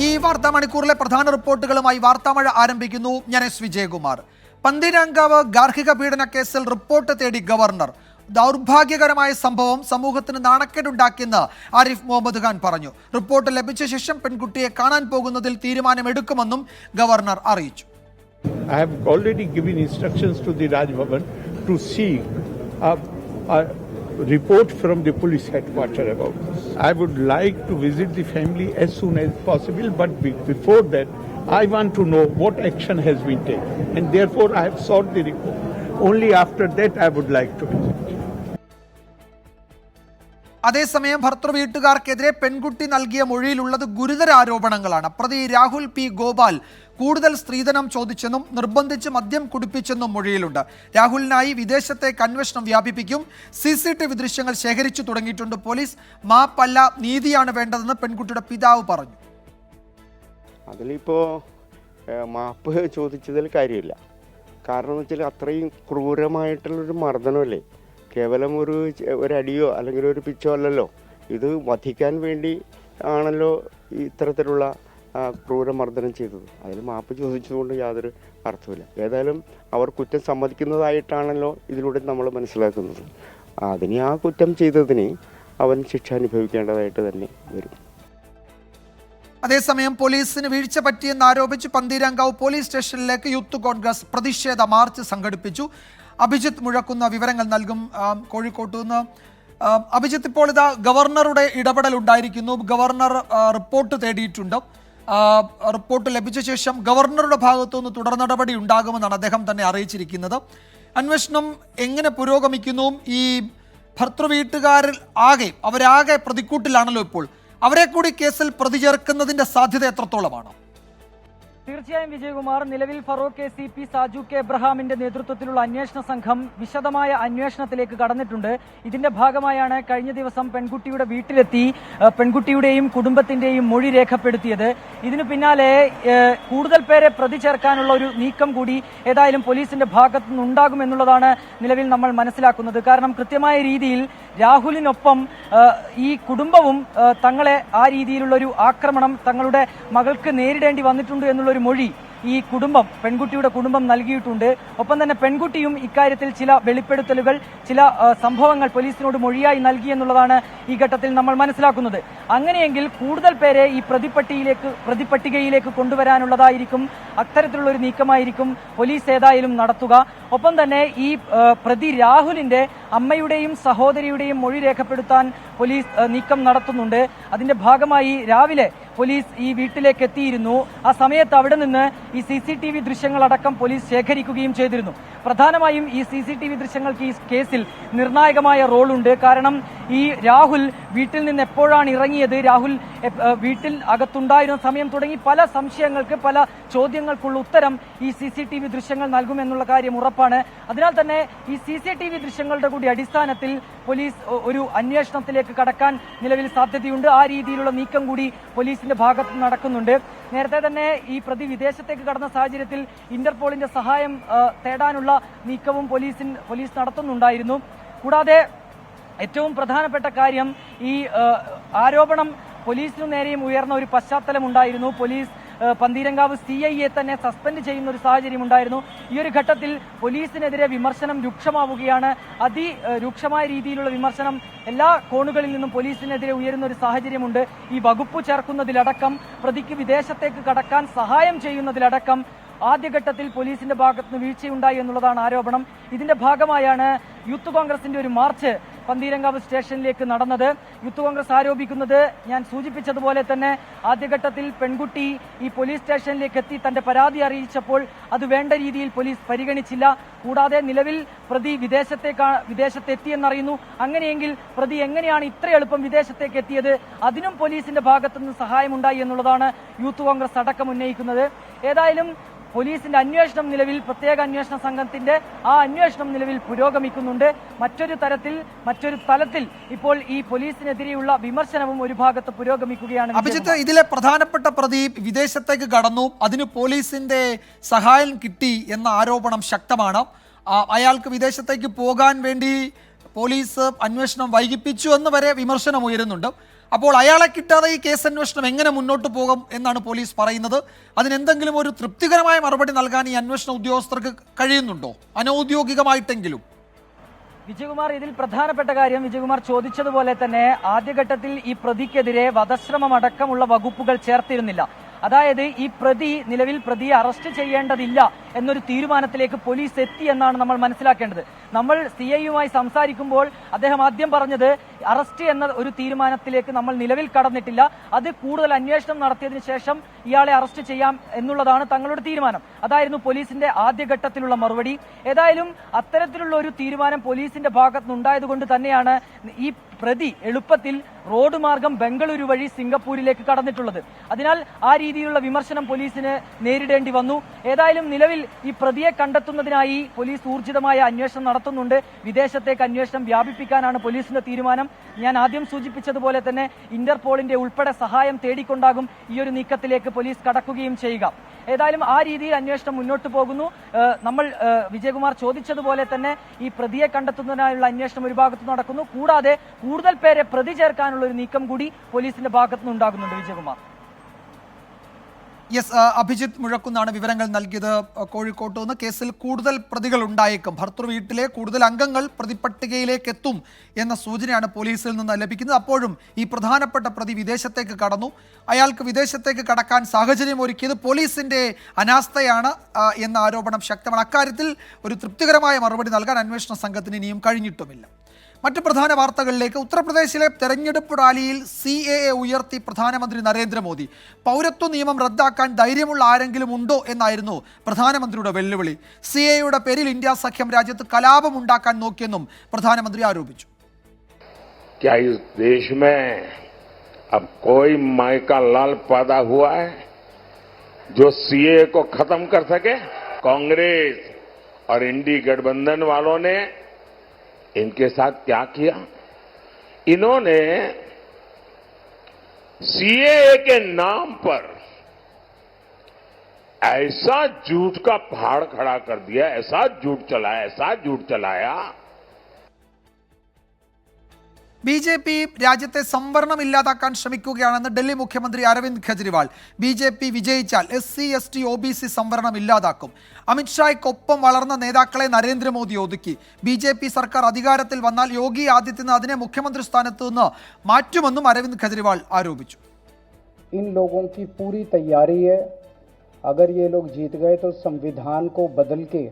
ഈ വാർത്താ മണിക്കൂറിലെ പ്രധാന റിപ്പോർട്ടുകളുമായി വാർത്താമഴ ആരംഭിക്കുന്നു. ഞാൻ എസ് വിജയകുമാർ. പന്തീരാങ്കാവ് ഗാർഹിക പീഡന കേസിൽ റിപ്പോർട്ട് തേടി ഗവർണർ. ദൗർഭാഗ്യകരമായ സംഭവം സമൂഹത്തിന് നാണക്കേടുണ്ടാക്കിയെന്ന് ആരിഫ് മുഹമ്മദ് ഖാൻ പറഞ്ഞു. റിപ്പോർട്ട് ലഭിച്ച ശേഷം പെൺകുട്ടിയെ കാണാൻ പോകുന്നതിൽ തീരുമാനമെടുക്കുമെന്നും ഗവർണർ അറിയിച്ചു. I have already given instructions to the Raj Bhavan to seek a report from the police headquarters about this. I would like to visit the family as soon as possible, but before that, I want to know what action has been taken, and therefore I have sought the report. Only after that I would like to visit. അതേസമയം ഭർത്തൃവീട്ടുകാർക്കെതിരെ പെൺകുട്ടി നൽകിയ മൊഴിയിലുള്ളത് ഗുരുതര ആരോപണങ്ങളാണ്. പ്രതി Rahul P Gopal കൂടുതൽ സ്ത്രീധനം ചോദിച്ചെന്നും നിർബന്ധിച്ച് മദ്യം കുടിപ്പിച്ചെന്നും മൊഴിയിലുണ്ട്. രാഹുലിനായി വിദേശത്തേക്ക് അന്വേഷണം വ്യാപിപ്പിക്കും. CCTV ദൃശ്യങ്ങൾ ശേഖരിച്ചു തുടങ്ങിയിട്ടുണ്ട് പോലീസ്. മാപ്പല്ല, നീതിയാണ് വേണ്ടതെന്ന് പെൺകുട്ടിയുടെ പിതാവ് പറഞ്ഞു. അതിലിപ്പോൾ മാപ്പ് ചോദിച്ചതിൽ കാര്യമില്ല. കാരണം എന്ന് വെച്ചാൽ അത്രയും ക്രൂരമായിട്ടുള്ളൊരു മർദ്ദനമല്ലേ. കേവലം ഒരു അടിയോ അല്ലെങ്കിൽ ഒരു പിച്ചോ അല്ലല്ലോ. ഇത് വധിക്കാൻ വേണ്ടി ആണല്ലോ ഇത്തരത്തിലുള്ള ക്രൂരമർദ്ദനം ചെയ്തത്. അതിൽ മാപ്പ് ചോദിച്ചതുകൊണ്ട് യാതൊരു അർത്ഥമില്ല. ഏതായാലും അവർ കുറ്റം സമ്മതിക്കുന്നതായിട്ടാണല്ലോ ഇതിലൂടെ നമ്മൾ മനസ്സിലാക്കുന്നത്. അതിന് ആ കുറ്റം ചെയ്തതിന് അവൻ ശിക്ഷ അനുഭവിക്കേണ്ടതായിട്ട് തന്നെ വരും. അതേസമയം പോലീസിന് വീഴ്ച പറ്റിയെന്ന് ആരോപിച്ച് പന്തീരാങ്കാവ് പോലീസ് സ്റ്റേഷനിലേക്ക് യൂത്ത് കോൺഗ്രസ് പ്രതിഷേധ മാർച്ച് സംഘടിപ്പിച്ചു. അഭിജിത്ത് മുഴക്കുന്ന വിവരങ്ങൾ നൽകും കോഴിക്കോട്ട് നിന്ന്. അഭിജിത്ത്, ഇപ്പോൾ ഇതാ ഗവർണറുടെ ഇടപെടൽ ഉണ്ടായിരിക്കുന്നു. ഗവർണർ റിപ്പോർട്ട് തേടിയിട്ടുണ്ട്. റിപ്പോർട്ട് ലഭിച്ച ശേഷം ഗവർണറുടെ ഭാഗത്തുനിന്ന് തുടർ നടപടി ഉണ്ടാകുമെന്നാണ് അദ്ദേഹം തന്നെ അറിയിച്ചിരിക്കുന്നത്. അന്വേഷണം എങ്ങനെ പുരോഗമിക്കുന്നു? ഈ ഭർത്തൃവീട്ടുകാരിൽ അവരാകെ പ്രതിക്കൂട്ടിലാണല്ലോ ഇപ്പോൾ. അവരെ കൂടി കേസിൽ പ്രതി ചേർക്കുന്നതിന്റെ സാധ്യത എത്രത്തോളമാണ്? തീർച്ചയായും വിജയകുമാർ, നിലവിൽ ഫറൂഖ് CP സാജു കെ എബ്രഹാമിന്റെ നേതൃത്വത്തിലുള്ള അന്വേഷണ സംഘം വിശദമായ അന്വേഷണത്തിലേക്ക് കടന്നിട്ടുണ്ട്. ഇതിന്റെ ഭാഗമായാണ് കഴിഞ്ഞ ദിവസം പെൺകുട്ടിയുടെ വീട്ടിലെത്തി പെൺകുട്ടിയുടെയും കുടുംബത്തിന്റെയും മൊഴി രേഖപ്പെടുത്തിയത്. ഇതിനു പിന്നാലെ കൂടുതൽ പേരെ പ്രതി ചേർക്കാനുള്ള ഒരു നീക്കം കൂടി ഏതായാലും പോലീസിന്റെ ഭാഗത്തു നിന്നുണ്ടാകുമെന്നുള്ളതാണ് നിലവിൽ നമ്മൾ മനസ്സിലാക്കുന്നത്. കാരണം കൃത്യമായ രീതിയിൽ രാഹുലിനൊപ്പം ഈ കുടുംബവും തങ്ങളെ ആ രീതിയിലുള്ള ഒരു ആക്രമണം തങ്ങളുടെ മകൾക്ക് നേരിടേണ്ടി വന്നിട്ടുണ്ട് എന്നുള്ള മൊഴി ഈ പെൺകുട്ടിയുടെ കുടുംബം നൽകിയിട്ടുണ്ട്. ഒപ്പം തന്നെ പെൺകുട്ടിയും ഇക്കാര്യത്തിൽ ചില വെളിപ്പെടുത്തലുകൾ, ചില സംഭവങ്ങൾ പോലീസിനോട് മൊഴിയായി നൽകി എന്നുള്ളതാണ് ഈ ഘട്ടത്തിൽ നമ്മൾ മനസ്സിലാക്കുന്നത്. അങ്ങനെയെങ്കിൽ കൂടുതൽ പേരെ ഈ പ്രതിപട്ടികയിലേക്ക് കൊണ്ടുവരാനുള്ളതായിരിക്കും. അത്തരത്തിലുള്ള ഒരു നീക്കമായിരിക്കും പോലീസ് ഏതായാലും നടത്തുക. ഒപ്പം തന്നെ ഈ പ്രതി രാഹുലിന്റെ അമ്മയുടെയും സഹോദരിയുടെയും മൊഴി രേഖപ്പെടുത്താൻ പോലീസ് നീക്കം നടത്തുന്നുണ്ട്. അതിന്റെ ഭാഗമായി രാവിലെ പോലീസ് ഈ വീട്ടിലേക്ക് എത്തിയിരുന്നു. ആ സമയത്ത് അവിടെ നിന്ന് ഈ CCTV ദൃശ്യങ്ങളടക്കം പോലീസ് ശേഖരിക്കുകയും ചെയ്തിരുന്നു. പ്രധാനമായും ഈ CCTV ദൃശ്യങ്ങൾക്ക് ഈ കേസിൽ നിർണായകമായ റോളുണ്ട്. കാരണം ഈ രാഹുൽ വീട്ടിൽ നിന്ന് എപ്പോഴാണ് ഇറങ്ങിയത്, രാഹുൽ വീട്ടിൽ അകത്തുണ്ടായിരുന്ന സമയം തുടങ്ങി പല സംശയങ്ങൾക്ക്, പല ചോദ്യങ്ങൾക്കുള്ള ഉത്തരം ഈ CCTV ദൃശ്യങ്ങൾ നൽകുമെന്നുള്ള കാര്യം ഉറപ്പാണ്. അതിനാൽ തന്നെ ഈ CCTV ദൃശ്യങ്ങളുടെ കൂടി അടിസ്ഥാനത്തിൽ പോലീസ് ഒരു അന്വേഷണത്തിലേക്ക് കടക്കാൻ നിലവിൽ സാധ്യതയുണ്ട്. ആ രീതിയിലുള്ള നീക്കം കൂടി പോലീസിന്റെ ഭാഗത്ത് നടക്കുന്നുണ്ട്. നേരത്തെ തന്നെ ഈ പ്രതി വിദേശത്തേക്ക് കടന്ന സാഹചര്യത്തിൽ ഇന്റർപോളിന്റെ സഹായം തേടാനുള്ള നീക്കവും പോലീസ് നടത്തുന്നുണ്ടായിരുന്നു. കൂടാതെ ഏറ്റവും പ്രധാനപ്പെട്ട കാര്യം, ഈ ആരോപണം പോലീസിനു നേരെയും ഉയർന്ന ഒരു പശ്ചാത്തലം ഉണ്ടായിരുന്നു. പോലീസ് പന്തീരങ്കാവ് CIയെ തന്നെ സസ്പെൻഡ് ചെയ്യുന്ന ഒരു സാഹചര്യം ഉണ്ടായിരുന്നു. ഈ ഒരു ഘട്ടത്തിൽ പോലീസിനെതിരെ വിമർശനം രൂക്ഷമാവുകയാണ്. അതിരൂക്ഷമായ രീതിയിലുള്ള വിമർശനം എല്ലാ കോണുകളിൽ നിന്നും പോലീസിനെതിരെ ഉയരുന്ന ഒരു സാഹചര്യമുണ്ട്. ഈ വകുപ്പ് ചേർക്കുന്നതിലടക്കം, പ്രതിക്ക് വിദേശത്തേക്ക് കടക്കാൻ സഹായം ചെയ്യുന്നതിലടക്കം ആദ്യഘട്ടത്തിൽ പോലീസിന്റെ ഭാഗത്തുനിന്ന് വീഴ്ചയുണ്ടായി എന്നുള്ളതാണ് ആരോപണം. ഇതിന്റെ ഭാഗമായാണ് യൂത്ത് കോൺഗ്രസിന്റെ ഒരു മാർച്ച് പന്തീരങ്കാവ് സ്റ്റേഷനിലേക്ക് നടന്നത്. യൂത്ത് കോൺഗ്രസ് ആരോപിക്കുന്നത്, ഞാൻ സൂചിപ്പിച്ചതുപോലെ തന്നെ ആദ്യഘട്ടത്തിൽ പെൺകുട്ടി ഈ പോലീസ് സ്റ്റേഷനിലേക്ക് എത്തി തന്റെ പരാതി അറിയിച്ചപ്പോൾ അത് വേണ്ട രീതിയിൽ പോലീസ് പരിഗണിച്ചില്ല. കൂടാതെ നിലവിൽ പ്രതി വിദേശത്തെത്തിയെന്നറിയുന്നു. അങ്ങനെയെങ്കിൽ പ്രതി എങ്ങനെയാണ് ഇത്ര എളുപ്പം വിദേശത്തേക്ക് എത്തിയത്, അതിനും പോലീസിന്റെ ഭാഗത്തുനിന്ന് സഹായമുണ്ടായി എന്നുള്ളതാണ് യൂത്ത് കോൺഗ്രസ് അടക്കം ഉന്നയിക്കുന്നത്. ഏതായാലും പോലീസിന്റെ അന്വേഷണം നിലവിൽ, പ്രത്യേക അന്വേഷണ സംഘത്തിന്റെ ആ അന്വേഷണം നിലവിൽ പുരോഗമിക്കുന്നുണ്ട്. മറ്റൊരു തലത്തിൽ ഇപ്പോൾ ഈ പോലീസിനെതിരെയുള്ള വിമർശനവും ഒരു ഭാഗത്ത് പുരോഗമിക്കുകയാണ്. അഭിജിത്ത്, ഇതിലെ പ്രധാനപ്പെട്ട പ്രതി വിദേശത്തേക്ക് കടന്നു, അതിന് പോലീസിന്റെ സഹായം കിട്ടി എന്ന ആരോപണം ശക്തമാണ്. അയാൾക്ക് വിദേശത്തേക്ക് പോകാൻ വേണ്ടി പോലീസ് അന്വേഷണം വൈകിപ്പിച്ചു എന്ന് വരെ വിമർശനം ഉയരുന്നുണ്ട്. അപ്പോൾ അയാളെ കിട്ടാതെ ഈ കേസ് അന്വേഷണം എങ്ങനെ മുന്നോട്ട് പോകും എന്നാണ് പോലീസ് പറയുന്നത്. അതിനെന്തെങ്കിലും ഒരു തൃപ്തികരമായ മറുപടി നൽകാൻ ഈ അന്വേഷണ ഉദ്യോഗസ്ഥർക്ക് കഴിയുന്നുണ്ടോ, അനൗദ്യോഗികമായിട്ടെങ്കിലും? വിജയകുമാർ, ഇതിൽ പ്രധാനപ്പെട്ട കാര്യം വിജയകുമാർ ചോദിച്ചതുപോലെ തന്നെ ആദ്യഘട്ടത്തിൽ ഈ പ്രതിക്കെതിരെ വധശ്രമം അടക്കമുള്ള വകുപ്പുകൾ ചേർത്തിരുന്നില്ല. അതായത് ഈ നിലവിൽ പ്രതിയെ അറസ്റ്റ് ചെയ്യേണ്ടതില്ല എന്നൊരു തീരുമാനത്തിലേക്ക് പോലീസ് എത്തി എന്നാണ് നമ്മൾ മനസ്സിലാക്കേണ്ടത്. നമ്മൾ CIയുമായി സംസാരിക്കുമ്പോൾ അദ്ദേഹം ആദ്യം പറഞ്ഞത് അറസ്റ്റ് എന്ന ഒരു തീരുമാനത്തിലേക്ക് നമ്മൾ നിലവിൽ കടന്നിട്ടില്ല, അത് കൂടുതൽ അന്വേഷണം നടത്തിയതിനു ശേഷം ഇയാളെ അറസ്റ്റ് ചെയ്യാം എന്നുള്ളതാണ് തങ്ങളുടെ തീരുമാനം. അതായിരുന്നു പോലീസിന്റെ ആദ്യഘട്ടത്തിലുള്ള മറുപടി. ഏതായാലും അത്തരത്തിലുള്ള ഒരു തീരുമാനം പോലീസിന്റെ ഭാഗത്തുനിന്നുണ്ടായതുകൊണ്ട് തന്നെയാണ് ഈ പ്രതി എളുപ്പത്തിൽ റോഡ് മാർഗം ബംഗളൂരു വഴി സിംഗപ്പൂരിലേക്ക് കടന്നിട്ടുള്ളത്. അതിനാൽ ആ രീതിയിലുള്ള വിമർശനം പോലീസിന് നേരിടേണ്ടി വന്നു. ഏതായാലും നിലവിൽ ഈ പ്രതിയെ കണ്ടെത്തുന്നതിനായി പോലീസ് ഊർജിതമായ അന്വേഷണം നടത്തുന്നുണ്ട്. വിദേശത്തേക്ക് അന്വേഷണം വ്യാപിപ്പിക്കാനാണ് പോലീസിന്റെ തീരുമാനം. ഞാൻ ആദ്യം സൂചിപ്പിച്ചതുപോലെ തന്നെ ഇന്റർപോളിന്റെ ഉൾപ്പെടെ സഹായം തേടിക്കൊണ്ടാകും ഈ ഒരു നീക്കത്തിലേക്ക് പോലീസ് കടക്കുകയും ചെയ്യുക. ഏതായാലും ആ രീതിയിൽ അന്വേഷണം മുന്നോട്ട് പോകുന്നു. നമ്മൾ വിജയകുമാർ ചോദിച്ചതുപോലെ തന്നെ ഈ പ്രതിയെ കണ്ടെത്തുന്നതിനായുള്ള അന്വേഷണം ഒരു ഭാഗത്ത് നടക്കുന്നു. കൂടാതെ കൂടുതൽ പേരെ പ്രതി ചേർക്കാനുള്ള ഒരു നീക്കം കൂടി പോലീസിന്റെ ഭാഗത്തുനിന്ന് ഉണ്ടാകുന്നുണ്ട്. വിജയകുമാർ. യെസ്, അഭിജിത്ത് മുഴക്കുന്നാണ് വിവരങ്ങൾ നൽകിയത് കോഴിക്കോട്ട് നിന്ന്. കേസിൽ കൂടുതൽ പ്രതികൾ ഉണ്ടായേക്കും, ഭർത്തൃ വീട്ടിലെ കൂടുതൽ അംഗങ്ങൾ പ്രതിപട്ടികയിലേക്ക് എത്തും എന്ന സൂചനയാണ് പോലീസിൽ നിന്ന് ലഭിക്കുന്നത്. അപ്പോഴും ഈ പ്രധാനപ്പെട്ട പ്രതി വിദേശത്തേക്ക് കടന്നു. അയാൾക്ക് വിദേശത്തേക്ക് കടക്കാൻ സാഹചര്യം ഒരുക്കിയത് പോലീസിന്റെ അനാസ്ഥയാണ് എന്ന ആരോപണം ശക്തമാണ്. അക്കാര്യത്തിൽ ഒരു തൃപ്തികരമായ മറുപടി നൽകാൻ അന്വേഷണ സംഘത്തിന് ഇനിയും കഴിഞ്ഞിട്ടുമില്ല. മറ്റ് പ്രധാന വാർത്തകളിലേക്ക്. ഉത്തർപ്രദേശിലെ തെരഞ്ഞെടുപ്പ് റാലിയിൽ CAA ഉയർത്തി പ്രധാനമന്ത്രി നരേന്ദ്രമോദി. പൗരത്വ നിയമം റദ്ദാക്കാൻ ധൈര്യമുള്ള ആരെങ്കിലും ഉണ്ടോ എന്നായിരുന്നു പ്രധാനമന്ത്രിയുടെ വെല്ലുവിളി. CAAയുടെ പേരിൽ ഇന്ത്യ സഖ്യം രാജ്യത്ത് കലാപം ഉണ്ടാക്കാൻ നോക്കിയെന്നും പ്രധാനമന്ത്രി ആരോപിച്ചു. क्या इस देश में अब कोई मायका लाल पैदा हुआ है जो CAA को खत्म कर सके? कांग्रेस और इंडी गठबंधन वालों ने इनके साथ क्या किया? इन्होंने CAA के नाम पर ऐसा झूठ का पहाड़ खड़ा कर दिया, ऐसा झूठ चलाया. BJP രാജ്യത്തെ സംവരണം ഇല്ലാതാക്കാൻ ശ്രമിക്കുകയാണെന്ന് ഡൽഹി മുഖ്യമന്ത്രി അരവിന്ദ് കെജ്രിവാൾ. BJP വിജയിച്ചാൽ SC ST OBC സംവരണം ഇല്ലാതാക്കും. അമിത്ഷായ്ക്കൊപ്പം വളർന്ന നേതാക്കളെ നരേന്ദ്രമോദി ഒതുക്കി. BJP സർക്കാർ അധികാരത്തിൽ വന്നാൽ യോഗി ആദിത്യനാഥിനെ മുഖ്യമന്ത്രി സ്ഥാനത്ത് നിന്ന് മാറ്റുമെന്നും അരവിന്ദ് കെജ്രിവാൾ ആരോപിച്ചു. इन लोगों की पूरी तैयारी है, अगर ये लोग जीत गए तो संविधान को बदल के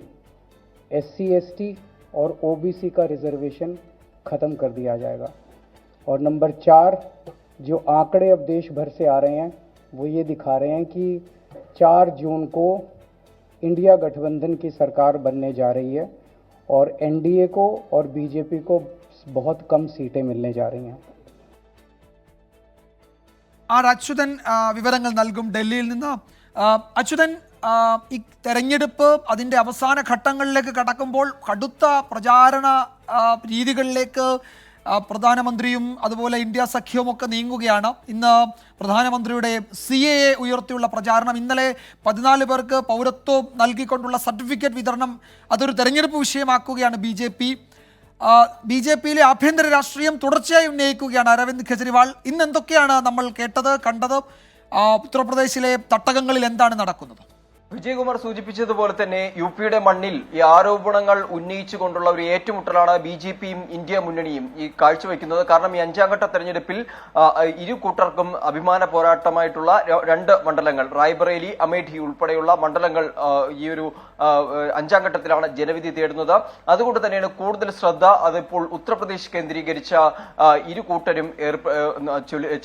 SC ST और OBC का रिजर्वेशन खत्म कर दिया जाएगा. और नंबर 4, जो आंकड़े अब देश भर से आ रहे हैं वो ये दिखा रहे हैं कि 4 जून को इंडिया गठबंधन की सरकार बनने जा रही है और NDA को और BJP को बहुत कम सीटें मिलने जा रही हैं. അച്യുതൻ വിവരങ്ങൾ നൽകും ഡൽഹിയിൽ നിന്ന്. അച്യുതൻ, ഈ തെരഞ്ഞെടുപ്പ് അതിൻ്റെ അവസാന ഘട്ടങ്ങളിലേക്ക് കടക്കുമ്പോൾ കടുത്ത പ്രചാരണ രീതികളിലേക്ക് പ്രധാനമന്ത്രിയും അതുപോലെ ഇന്ത്യ സഖ്യവും ഒക്കെ നീങ്ങുകയാണ്. ഇന്ന് പ്രധാനമന്ത്രിയുടെ CAA ഉയർത്തിയുള്ള പ്രചാരണം, ഇന്നലെ 14 പേർക്ക് പൗരത്വം നൽകിക്കൊണ്ടുള്ള സർട്ടിഫിക്കറ്റ് വിതരണം, അതൊരു തെരഞ്ഞെടുപ്പ് വിഷയമാക്കുകയാണ് BJPയിലെ ആഭ്യന്തര രാഷ്ട്രീയം തുടർച്ചയായി ഉന്നയിക്കുകയാണ് അരവിന്ദ് കെജ്രിവാൾ. ഇന്ന് എന്തൊക്കെയാണ് നമ്മൾ കേട്ടത്, കണ്ടത്? ഉത്തർപ്രദേശിലെ തട്ടകങ്ങളിൽ എന്താണ് നടക്കുന്നത്? വിജയകുമാർ സൂചിപ്പിച്ചതുപോലെ തന്നെ UPയുടെ മണ്ണിൽ ഈ ആരോപണങ്ങൾ ഉന്നയിച്ചുകൊണ്ടുള്ള ഒരു ഏറ്റുമുട്ടലാണ് BJPയും ഇന്ത്യ മുന്നണിയും ഈ കാഴ്ചവെക്കുന്നത്. കാരണം ഈ 5ാം ഘട്ട തെരഞ്ഞെടുപ്പിൽ ഇരു കൂട്ടർക്കും അഭിമാന പോരാട്ടമായിട്ടുള്ള 2 മണ്ഡലങ്ങൾ, റായ്ബറേലി, അമേഠി ഉൾപ്പെടെയുള്ള മണ്ഡലങ്ങൾ ഈ ഒരു 5ാം ഘട്ടത്തിലാണ് ജനവിധി തേടുന്നത്. അതുകൊണ്ട് തന്നെയാണ് കൂടുതൽ ശ്രദ്ധ അതിപ്പോൾ ഉത്തർപ്രദേശ് കേന്ദ്രീകരിച്ച ഇരു കൂട്ടരും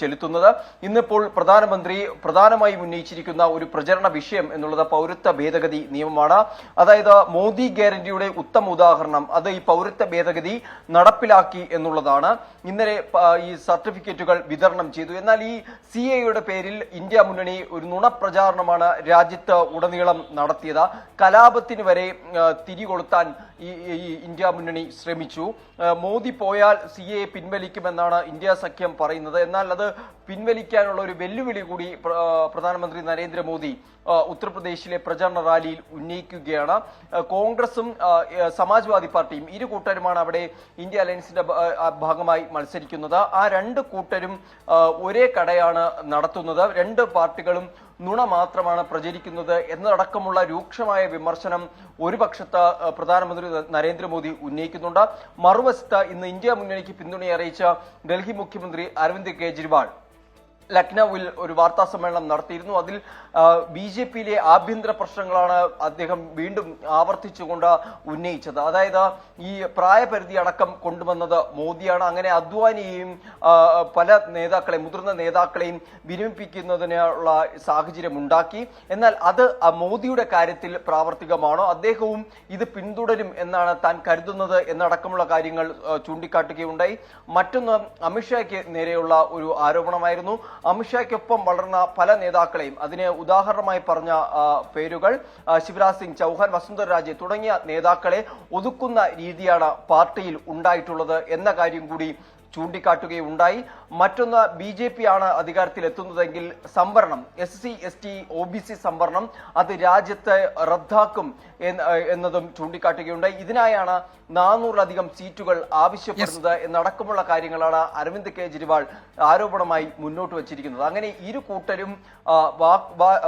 ചെലുത്തുന്നത്. ഇന്നിപ്പോൾ പ്രധാനമന്ത്രി പ്രധാനമായും ഉന്നയിച്ചിരിക്കുന്ന ഒരു പ്രചരണ വിഷയം എന്നുള്ളത് പൗരത്വ ഭേദഗതി നിയമമാണ്. അതായത് മോദി ഗ്യാരണ്ടിയുടെ ഉത്തമ ഉദാഹരണം അത് ഈ പൗരത്വ ഭേദഗതി നടപ്പിലാക്കി എന്നുള്ളതാണ്. ഇന്നലെ ഈ സർട്ടിഫിക്കറ്റുകൾ വിതരണം ചെയ്തു. എന്നാൽ ഈ CAAയുടെ പേരിൽ ഇന്ത്യ മുന്നണി ഒരു നുണപ്രചാരണമാണ് രാജ്യത്ത് ഉടനീളം നടത്തിയത്. കലാപത്തിന് വരെ തിരികൊളുത്താൻ ഈ ഇന്ത്യ മുന്നണി ശ്രമിച്ചു. മോദി പോയാൽ CAA പിൻവലിക്കുമെന്നാണ് ഇന്ത്യ സഖ്യം പറയുന്നത്. എന്നാൽ അത് പിൻവലിക്കാനുള്ള ഒരു വെല്ലുവിളി കൂടി പ്രധാനമന്ത്രി നരേന്ദ്രമോദി ഉത്തർപ്രദേശിലെ പ്രചാരണ റാലിയിൽ ഉന്നയിക്കുകയാണ്. കോൺഗ്രസും സമാജ്വാദി പാർട്ടിയും ഇരു കൂട്ടരുമാണ് അവിടെ ഇന്ത്യ അലയൻസിന്റെ ഭാഗമായി മത്സരിക്കുന്നത്. ആ രണ്ട് കൂട്ടരും ഒരേ കടയാണ് നടത്തുന്നത്. രണ്ട് പാർട്ടികളും നുണ മാത്രമാണ് പ്രചരിക്കുന്നത് എന്നതടക്കമുള്ള രൂക്ഷമായ വിമർശനം ഒരു പക്ഷത്ത് പ്രധാനമന്ത്രി നരേന്ദ്രമോദി ഉന്നയിക്കുന്നുണ്ട്. മറുവശത്ത് ഇന്ന് ഇന്ത്യ മുന്നണിക്ക് പിന്തുണ അറിയിച്ച ഡൽഹി മുഖ്യമന്ത്രി അരവിന്ദ് കെജ്രിവാൾ ലക്നൌവിൽ ഒരു വാർത്താ സമ്മേളനം നടത്തിയിരുന്നു. അതിൽ BJPയിലെ ആഭ്യന്തര പ്രശ്നങ്ങളാണ് അദ്ദേഹം വീണ്ടും ആവർത്തിച്ചുകൊണ്ട് ഉന്നയിച്ചത്. അതായത് ഈ പ്രായപരിധി അടക്കം കൊണ്ടുവന്നത് മോദിയാണ്. അങ്ങനെ അദ്വാനിയെയും പല നേതാക്കളെയും മുതിർന്ന നേതാക്കളെയും വിരമിപ്പിക്കുന്നതിനുള്ള സാഹചര്യം ഉണ്ടാക്കി. എന്നാൽ അത് മോദിയുടെ കാര്യത്തിൽ പ്രാവർത്തികമാണോ, അദ്ദേഹവും ഇത് പിന്തുടരും എന്നാണ് താൻ കരുതുന്നത് എന്നടക്കമുള്ള കാര്യങ്ങൾ ചൂണ്ടിക്കാട്ടുകയുണ്ടായി. മറ്റൊന്ന് അമിത്ഷായ്ക്ക് നേരെയുള്ള ഒരു ആരോപണമായിരുന്നു. അമിത്ഷായ്ക്കൊപ്പം വളർന്ന പല നേതാക്കളെയും, അതിന് ഉദാഹരണമായി പറഞ്ഞ പേരുകൾ ശിവരാജ് സിംഗ് ചൗഹാൻ, വസുന്ധര രാജെ തുടങ്ങിയ നേതാക്കളെ ഒതുക്കുന്ന രീതിയാണ് പാർട്ടിയിൽ ഉണ്ടായിട്ടുള്ളത് എന്ന കാര്യം കൂടി ചൂണ്ടിക്കാട്ടുകയുണ്ടായി. മറ്റൊന്ന് BJP ആണ് അധികാരത്തിൽ എത്തുന്നതെങ്കിൽ സംവരണം SC ST OBC സംവരണം അത് രാജ്യത്തെ റദ്ദാക്കും എന്നതും ചൂണ്ടിക്കാട്ടുകയുണ്ടായി. ഇതിനായാണ് 400-ലധികം സീറ്റുകൾ ആവശ്യപ്പെടുന്നത് എന്നടക്കമുള്ള കാര്യങ്ങളാണ് അരവിന്ദ് കെജ്രിവാൾ ആരോപണമായി മുന്നോട്ട് വച്ചിരിക്കുന്നത്. അങ്ങനെ ഇരു കൂട്ടരും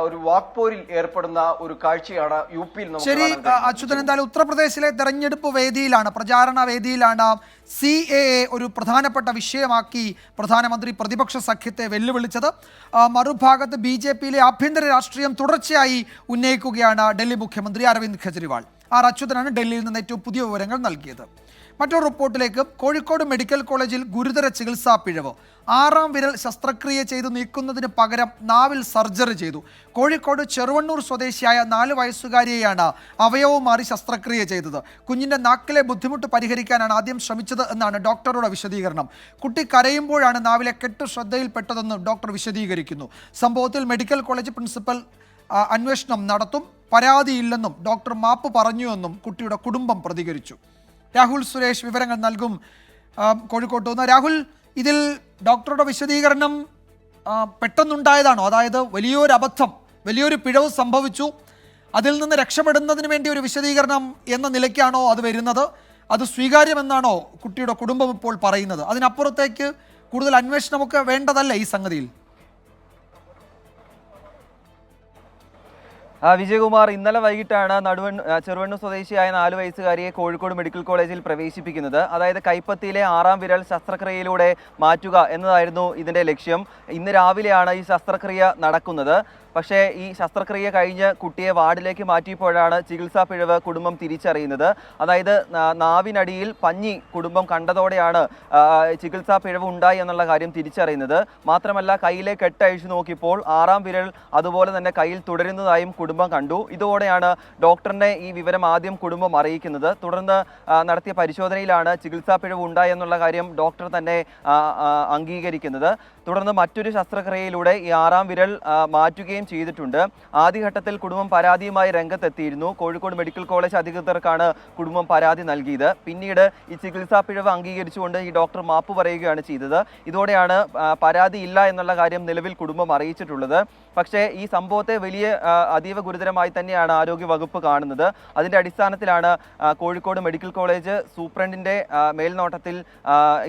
ഒരു വാക്പോരിൽ ഏർപ്പെടുന്ന ഒരു കാഴ്ചയാണ് UPയിൽ ശരി. അച്യുതൻ, എന്തായാലും ഉത്തർപ്രദേശിലെ തെരഞ്ഞെടുപ്പ് വേദിയിലാണ്, പ്രചാരണ വേദിയിലാണ് CAA ഒരു പ്രധാനപ്പെട്ട വിഷയമാക്കി പ്രധാനമന്ത്രി പ്രതിപക്ഷ സഖ്യത്തെ വെല്ലുവിളിച്ചത്. മറുഭാഗത്ത് BJPയിലെ ആഭ്യന്തര രാഷ്ട്രീയം തുടർച്ചയായി ഉന്നയിക്കുകയാണ് ഡൽഹി മുഖ്യമന്ത്രി അരവിന്ദ് കെജ്രിവാൾ. അച്യുതനാണ് ഡൽഹിയിൽ നിന്ന് ഏറ്റവും പുതിയ വിവരങ്ങൾ നൽകിയത്. മറ്റൊരു റിപ്പോർട്ടിലേക്ക്. കോഴിക്കോട് മെഡിക്കൽ കോളേജിൽ ഗുരുതര ചികിത്സാ പിഴവ്. 6ാം വിരൽ ശസ്ത്രക്രിയ ചെയ്തു നീക്കുന്നതിന് പകരം നാവിൽ സർജറി ചെയ്തു. കോഴിക്കോട് ചെറുവണ്ണൂർ സ്വദേശിയായ 4 വയസ്സുകാരിയെയാണ് അവയവം മാറി ശസ്ത്രക്രിയ ചെയ്തത്. കുഞ്ഞിൻ്റെ നാക്കിലെ ബുദ്ധിമുട്ട് പരിഹരിക്കാനാണ് ആദ്യം ശ്രമിച്ചത് എന്നാണ് ഡോക്ടറുടെ വിശദീകരണം. കുട്ടി കരയുമ്പോഴാണ് നാവിലെ കെട്ട് ശ്രദ്ധയിൽപ്പെട്ടതെന്ന് ഡോക്ടർ വിശദീകരിക്കുന്നു. സംഭവത്തിൽ മെഡിക്കൽ കോളേജ് പ്രിൻസിപ്പൽ അന്വേഷണം നടത്തും. പരാതിയില്ലെന്നും ഡോക്ടർ മാപ്പ് പറഞ്ഞുവെന്നും കുട്ടിയുടെ കുടുംബം പ്രതികരിച്ചു. രാഹുൽ സുരേഷ് വിവരങ്ങൾ നൽകും കോഴിക്കോട്ട് നിന്ന്. രാഹുൽ, ഇതിൽ ഡോക്ടറുടെ വിശദീകരണം പെട്ടെന്നുണ്ടായതാണോ? അതായത് വലിയൊരു അബദ്ധം, വലിയൊരു പിഴവ് സംഭവിച്ചു, അതിൽ നിന്ന് രക്ഷപ്പെടുന്നതിന് വേണ്ടി ഒരു വിശദീകരണം എന്ന നിലയ്ക്കാണോ അത് വരുന്നത്? അത് സ്വീകാര്യമെന്നാണോ കുട്ടിയുടെ കുടുംബം ഇപ്പോൾ പറയുന്നത്? അതിനപ്പുറത്തേക്ക് കൂടുതൽ അന്വേഷണമൊക്കെ വേണ്ടതല്ലേ ഈ സംഗതിയിൽ? വിജയകുമാർ, ഇന്നലെ വൈകിട്ടാണ് ചെറുവണ്ണൂർ സ്വദേശിയായ 4 വയസ്സുകാരിയെ കോഴിക്കോട് മെഡിക്കൽ കോളേജിൽ പ്രവേശിപ്പിക്കുന്നത്. അതായത് കൈപ്പത്തിയിലെ 6ാം വിരൽ ശസ്ത്രക്രിയയിലൂടെ മാറ്റുക എന്നതായിരുന്നു ഇതിൻ്റെ ലക്ഷ്യം. ഇന്ന് രാവിലെയാണ് ഈ ശസ്ത്രക്രിയ നടക്കുന്നത്. പക്ഷേ ഈ ശസ്ത്രക്രിയ കഴിഞ്ഞ് കുട്ടിയെ വാർഡിലേക്ക് മാറ്റിയപ്പോഴാണ് ചികിത്സാ പിഴവ് കുടുംബം തിരിച്ചറിയുന്നത്. അതായത് നാവിനടിയിൽ പഞ്ഞി കുടുംബം കണ്ടതോടെയാണ് ചികിത്സാ പിഴവ് ഉണ്ടായി എന്നുള്ള കാര്യം തിരിച്ചറിയുന്നത്. മാത്രമല്ല, കയ്യിലെ കെട്ടഴിച്ചു നോക്കിയപ്പോൾ 6ാം വിരൽ അതുപോലെ തന്നെ കയ്യിൽ തുടരുന്നതായും കുടുംബം കണ്ടു. ഇതോടെയാണ് ഡോക്ടറിനെ ഈ വിവരം ആദ്യം കുടുംബം അറിയിക്കുന്നത്. തുടർന്ന് നടത്തിയ പരിശോധനയിലാണ് ചികിത്സാ പിഴവ് ഉണ്ടായി എന്നുള്ള കാര്യം ഡോക്ടർ തന്നെ അംഗീകരിക്കുന്നത്. തുടർന്ന് മറ്റൊരു ശസ്ത്രക്രിയയിലൂടെ ഈ 6ാം വിരൽ മാറ്റുകയും ചെയ്തിട്ടുണ്ട്. ആദ്യഘട്ടത്തിൽ കുടുംബം പരാതിയുമായി രംഗത്തെത്തിയിരുന്നു. കോഴിക്കോട് മെഡിക്കൽ കോളേജ് അധികൃതർക്കാണ് കുടുംബം പരാതി നൽകിയത്. പിന്നീട് ഈ ചികിത്സാ പിഴവ് അംഗീകരിച്ചുകൊണ്ട് ഈ ഡോക്ടർ മാപ്പ് പറയുകയാണ് ചെയ്തത്. ഇതോടെയാണ് പരാതി ഇല്ല എന്നുള്ള കാര്യം നിലവിൽ കുടുംബം അറിയിച്ചിട്ടുള്ളത്. പക്ഷേ ഈ സംഭവത്തെ അതീവ ഗുരുതരമായി തന്നെയാണ് ആരോഗ്യ വകുപ്പ് കാണുന്നത്. അതിൻ്റെ അടിസ്ഥാനത്തിലാണ് കോഴിക്കോട് മെഡിക്കൽ കോളേജ് സൂപ്രണ്ടിൻ്റെ മേൽനോട്ടത്തിൽ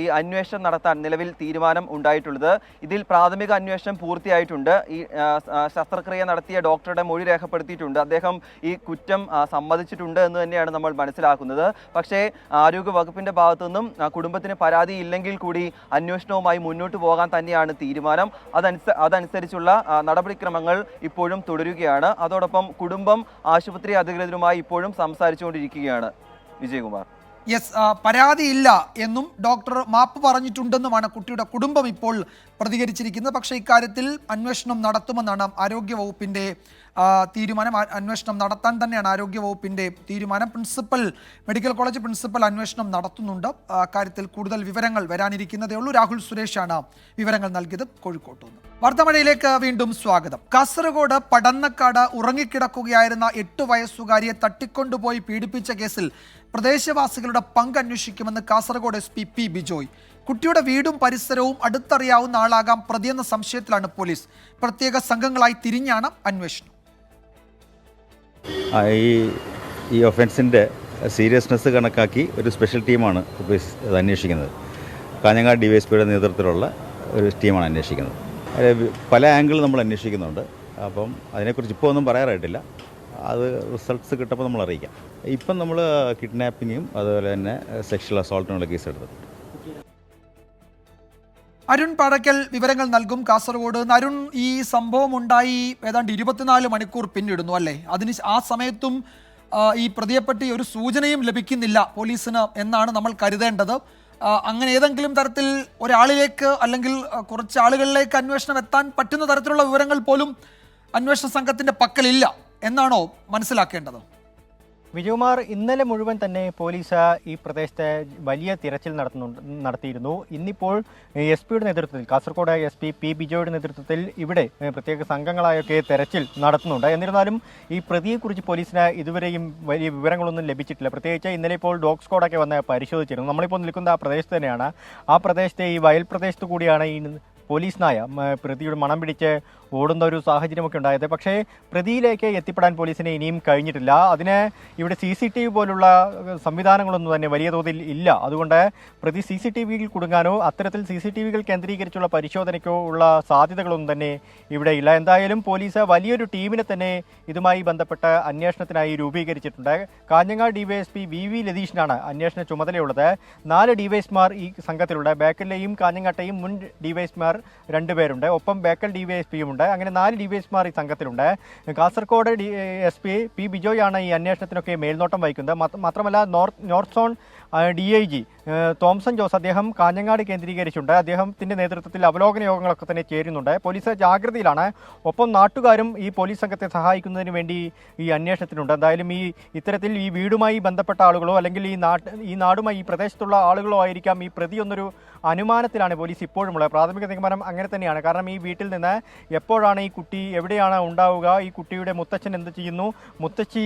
ഈ അന്വേഷണം നടത്താൻ നിലവിൽ തീരുമാനം ഉണ്ടായിട്ടുള്ളത്. ഇതിൽ പ്രാഥമിക അന്വേഷണം പൂർത്തിയായിട്ടുണ്ട്. ഈ ശസ്ത്രക്രിയ നടത്തിയ ഡോക്ടറുടെ മൊഴി രേഖപ്പെടുത്തിയിട്ടുണ്ട്. അദ്ദേഹം ഈ കുറ്റം സമ്മതിച്ചിട്ടുണ്ട് എന്ന് തന്നെയാണ് നമ്മൾ മനസ്സിലാക്കുന്നത്. പക്ഷേ ആരോഗ്യ വകുപ്പിൻ്റെ ഭാഗത്തു നിന്നും കുടുംബത്തിന് പരാതി ഇല്ലെങ്കിൽ കൂടി അന്വേഷണവുമായി മുന്നോട്ട് പോകാൻ തന്നെയാണ് തീരുമാനം. അതനുസരിച്ചുള്ള നടപടിക്രമങ്ങൾ ഇപ്പോഴും തുടരുകയാണ്. അതോടൊപ്പം കുടുംബം ആശുപത്രി അധികൃതരുമായി ഇപ്പോഴും സംസാരിച്ചുകൊണ്ടിരിക്കുകയാണ്. വിജയകുമാർ, യെസ്, പരാതിയില്ല എന്നും ഡോക്ടർ മാപ്പ് പറഞ്ഞിട്ടുണ്ടെന്നുമാണ് കുട്ടിയുടെ കുടുംബം ഇപ്പോൾ പ്രതികരിച്ചിരിക്കുന്നത്. പക്ഷേ ഇക്കാര്യത്തിൽ അന്വേഷണം നടത്തുമെന്നാണ് ആരോഗ്യ വകുപ്പിൻ്റെ തീരുമാനം. അന്വേഷണം നടത്താൻ തന്നെയാണ് ആരോഗ്യവകുപ്പിൻ്റെ തീരുമാനം. മെഡിക്കൽ കോളേജ് പ്രിൻസിപ്പൽ അന്വേഷണം നടത്തുന്നുണ്ട്. കാര്യത്തിൽ കൂടുതൽ വിവരങ്ങൾ വരാനിരിക്കുന്നതേ ഉള്ളൂ. രാഹുൽ സുരേഷാണ് വിവരങ്ങൾ നൽകിയത് കോഴിക്കോട്ട് നിന്ന്. വാർത്താമഴയിലേക്ക് വീണ്ടും സ്വാഗതം. കാസർഗോഡ് പടന്നക്കാട് ഉറങ്ങിക്കിടക്കുകയായിരുന്ന 8 വയസ്സുകാരിയെ തട്ടിക്കൊണ്ടുപോയി പീഡിപ്പിച്ച കേസിൽ പ്രദേശവാസികളുടെ പങ്ക് അന്വേഷിക്കുമെന്ന് കാസർഗോഡ് SP പി ബിജോയ്. കുട്ടിയുടെ വീടും പരിസരവും അടുത്തറിയാവുന്ന ആളാകാം പ്രതിയെന്ന സംശയത്തിലാണ് പോലീസ്. പ്രത്യേക സംഘങ്ങളായി തിരിഞ്ഞാണ് അന്വേഷണം. ഈ ഒഫൻസിൻ്റെ സീരിയസ്നെസ് കണക്കാക്കി ഒരു സ്പെഷ്യൽ ടീമാണ് ഇത് അന്വേഷിക്കുന്നത്. കാഞ്ഞങ്ങാട് DYSPയുടെ നേതൃത്വത്തിലുള്ള ഒരു ടീമാണ് അന്വേഷിക്കുന്നത്. പല ആംഗിൾ നമ്മൾ അന്വേഷിക്കുന്നുണ്ട്. അപ്പം അതിനെക്കുറിച്ച് ഇപ്പോൾ ഒന്നും പറയാറായിട്ടില്ല. അത് റിസൾട്ട്സ് കിട്ടുമ്പോൾ നമ്മൾ അറിയിക്കാം. ഇപ്പം നമ്മൾ കിഡ്നാപ്പിങ്ങും അതുപോലെ തന്നെ സെക്ഷൽ അസോൾട്ടിനുള്ള കേസ് എടുത്തിട്ടുണ്ട്. അരുൺ പാടക്കൽ വിവരങ്ങൾ നൽകും കാസർഗോഡ്. അരുൺ, ഈ സംഭവം ഉണ്ടായി ഏതാണ്ട് 24 മണിക്കൂർ പിന്നിടുന്നു അല്ലേ? ആ സമയത്തും ഈ പ്രതിയെപ്പറ്റി ഒരു സൂചനയും ലഭിക്കുന്നില്ല പോലീസിന് എന്നാണ് നമ്മൾ കരുതേണ്ടത്. അങ്ങനെ ഏതെങ്കിലും തരത്തിൽ ഒരാളിലേക്ക് അല്ലെങ്കിൽ കുറച്ച് ആളുകളിലേക്ക് അന്വേഷണം എത്താൻ പറ്റുന്ന തരത്തിലുള്ള വിവരങ്ങൾ പോലും അന്വേഷണ സംഘത്തിന്റെ പക്കലില്ല എന്നാണോ മനസ്സിലാക്കേണ്ടത്? വിജയകുമാർ, ഇന്നലെ മുഴുവൻ തന്നെ പോലീസ് ഈ പ്രദേശത്തെ വലിയ തിരച്ചിൽ നടത്തിയിരുന്നു. ഇന്നിപ്പോൾ SP നേതൃത്വത്തിൽ, കാസർഗോഡ് SP പി ബിജോയുടെ നേതൃത്വത്തിൽ ഇവിടെ പ്രത്യേക സംഘങ്ങളായൊക്കെ തെരച്ചിൽ നടത്തുന്നുണ്ട്. എന്നിരുന്നാലും ഈ പ്രതിയെക്കുറിച്ച് പോലീസിന് ഇതുവരെയും വലിയ വിവരങ്ങളൊന്നും ലഭിച്ചിട്ടില്ല. പ്രത്യേകിച്ച് ഇന്നലെ ഇപ്പോൾ ഡോഗ് സ്ക്വാഡൊക്കെ വന്ന് പരിശോധിച്ചിരുന്നു. നമ്മളിപ്പോൾ നിൽക്കുന്ന ആ പ്രദേശത്ത് തന്നെയാണ്. ആ പ്രദേശത്തെ ഈ വയൽ പ്രദേശത്തു കൂടിയാണ് ഈ പോലീസ് നായ പ്രതിയുടെ മണം പിടിച്ച് ഓടുന്ന ഒരു സാഹചര്യമൊക്കെ ഉണ്ടായത്. പക്ഷേ പ്രതിയിലേക്ക് എത്തിപ്പെടാൻ പോലീസിന് ഇനിയും കഴിഞ്ഞിട്ടില്ല. അതിന് ഇവിടെ CCTV പോലുള്ള സംവിധാനങ്ങളൊന്നും തന്നെ വലിയ തോതിൽ ഇല്ല. അതുകൊണ്ട് പ്രതി CCTVയിൽ കുടുങ്ങാനോ അത്തരത്തിൽ CCTVകൾ കേന്ദ്രീകരിച്ചുള്ള പരിശോധനയ്ക്കോ ഉള്ള സാധ്യതകളൊന്നും തന്നെ ഇവിടെ ഇല്ല. എന്തായാലും പോലീസ് വലിയൊരു ടീമിനെ തന്നെ ഇതുമായി ബന്ധപ്പെട്ട് അന്വേഷണത്തിനായി രൂപീകരിച്ചിട്ടുണ്ട്. കാഞ്ഞങ്ങാട് DYSP VV ലതീഷിനാണ് അന്വേഷണ ചുമതലയുള്ളത്. 4 DYSPമാർ ഈ സംഘത്തിലുണ്ട്. ബേക്കലിലെയും കാഞ്ഞങ്ങാട്ടെയും മുൻ DYSPമാർ 2 പേരുണ്ട്. ഒപ്പം ബേക്കൽ DYSPയും ഉണ്ട്. അങ്ങനെ 4 DYSPമാർ ഈ സംഘത്തിലുണ്ട്. കാസർഗോഡ് SP പി ബിജോയ് ആണ് ഈ അന്വേഷണത്തിനൊക്കെ മേൽനോട്ടം വഹിക്കുന്നത്. മാത്രമല്ല north zone DIG Thomson Jose അദ്ദേഹം കാഞ്ഞങ്ങാട് കേന്ദ്രീകരിച്ചുണ്ട്. അദ്ദേഹത്തിന്റെ നേതൃത്വത്തിൽ അവലോകന യോഗങ്ങളൊക്കെ തന്നെ ചേരുന്നുണ്ട്. പോലീസ് ജാഗ്രതയിലാണ്. ഒപ്പം നാട്ടുകാരും ഈ പോലീസ് സംഘത്തെ സഹായിക്കുന്നതിന് വേണ്ടി ഈ അന്വേഷണത്തിനുണ്ട്. എന്തായാലും ഇത്തരത്തിൽ ഈ വീടുമായി ബന്ധപ്പെട്ട ആളുകളോ അല്ലെങ്കിൽ ഈ നാടുമായി ഈ പ്രദേശത്തുള്ള ആളുകളോ ആയിരിക്കാം ഈ പ്രതി എന്നൊരു അനുമാനത്തിലാണ് പോലീസ് ഇപ്പോഴുമുള്ളത്. പ്രാഥമിക നിഗമനം അങ്ങനെ തന്നെയാണ്. കാരണം ഈ വീട്ടിൽ നിന്ന് എപ്പോഴാണ് ഈ കുട്ടി എവിടെയാണ് ഉണ്ടാവുക, ഈ കുട്ടിയുടെ മുത്തച്ഛൻ എന്ത് ചെയ്യുന്നു, മുത്തച്ഛി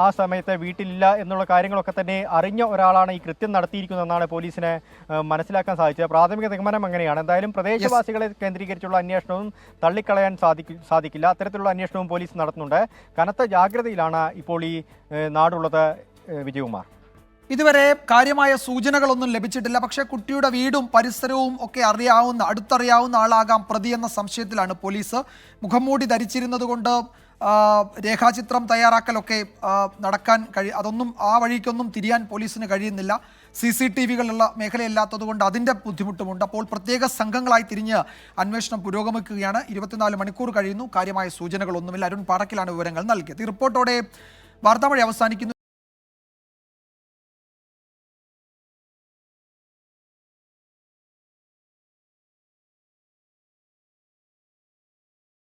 ആ സമയത്ത് വീട്ടിലില്ല എന്നുള്ള കാര്യങ്ങളൊക്കെ തന്നെ അറിഞ്ഞ ഒരാളാണ് ഈ കൃത്യം നടത്തിയിരിക്കുന്നതെന്നാണ് പോലീസിന് മനസ്സിലാക്കാൻ സാധിച്ചത്. പ്രാഥമിക നിഗമനം അങ്ങനെയാണ്. എന്തായാലും പ്രദേശവാസികളെ കേന്ദ്രീകരിച്ചുള്ള അന്വേഷണവും തള്ളിക്കളയാൻ സാധിക്കില്ല. അത്തരത്തിലുള്ള അന്വേഷണവും പോലീസ് നടത്തുന്നുണ്ട്. കനത്ത ജാഗ്രതയിലാണ് ഇപ്പോൾ ഈ നാടുള്ളത്. വിജയകുമാർ, ഇതുവരെ കാര്യമായ സൂചനകളൊന്നും ലഭിച്ചിട്ടില്ല. പക്ഷേ കുട്ടിയുടെ വീടും പരിസരവും ഒക്കെ അടുത്തറിയാവുന്ന ആളാകാം പ്രതി എന്ന സംശയത്തിലാണ് പോലീസ്. മുഖംമൂടി ധരിച്ചിരുന്നത് കൊണ്ട് രേഖാചിത്രം തയ്യാറാക്കലൊക്കെ നടക്കാൻ അതൊന്നും ആ വഴിക്കൊന്നും തിരിയാൻ പോലീസിന് കഴിയുന്നില്ല. CCTVകളുള്ള മേഖലയല്ലാത്തത് കൊണ്ട് അതിൻ്റെ ബുദ്ധിമുട്ടുമുണ്ട്. അപ്പോൾ പ്രത്യേക സംഘങ്ങളായി തിരിഞ്ഞ് അന്വേഷണം പുരോഗമിക്കുകയാണ്. 24 മണിക്കൂർ കഴിയുന്നു. കാര്യമായ സൂചനകളൊന്നുമില്ല. അരുൺ പാടക്കിലാണ് വിവരങ്ങൾ നൽകിയത്. ഈ റിപ്പോർട്ടോടെ വാർത്താമഴ അവസാനിക്കുന്നു.